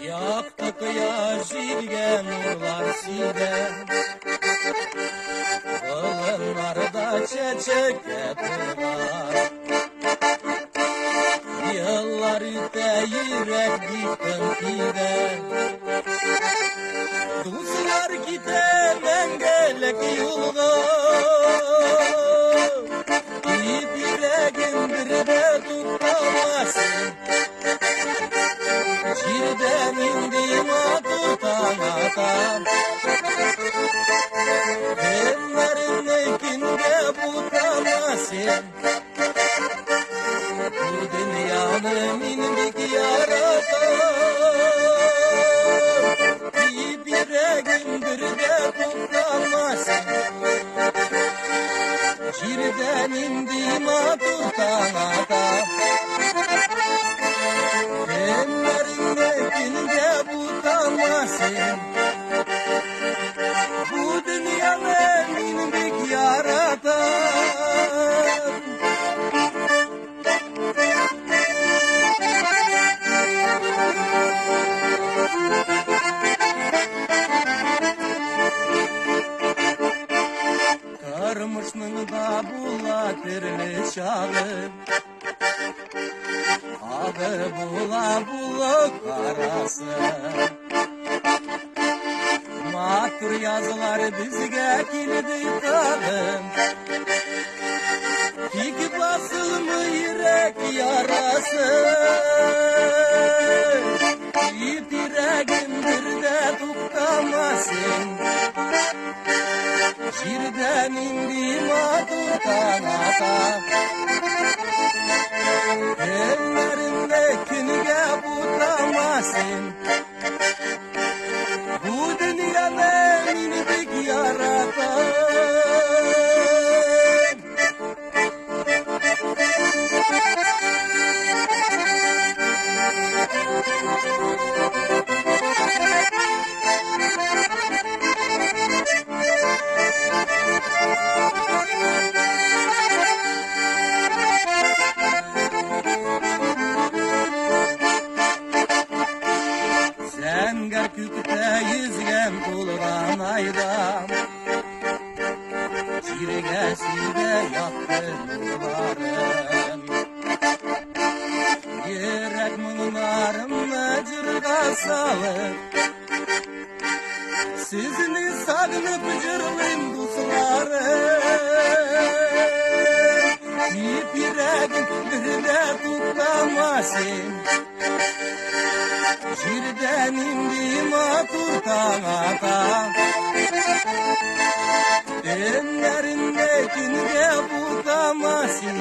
Yaktık ya jirgen nurlar side, kılınlarda çeçek getirler. Yıllar üte yürek diktim pide, dostlar gide mengelek yolga. Yüreğim bir de tutamasın, jirden indim tutan adam. Ellerin ekinde butamasın, bu dünyanın indik yaratan. Yüreğim bir de tutamasın, jirden indim tutan adam. Ellerin ekinde butamasın, bu dünyanın indik yaratan. Karmışnın da bulatırlı çağı, adı bula bula karası. Matur yazılar bizge kilidi tağım, tik basılmı yürek yarası. Yüreğim bir de tutamasın, jirden indim tutan adam. Ellerindekine butamasın, bu dünyada indik yaratan. Sen Kerkük'te yüzgen kullan aydan, çirgesiyle yaktın nurlarım. Yürek mınlarımla cırga salıp, sizini sağınıp cırlayım dostlarım. Yüreğim bir de tutamasın, jirden indim tutan adam. Ellerindekine butamasın,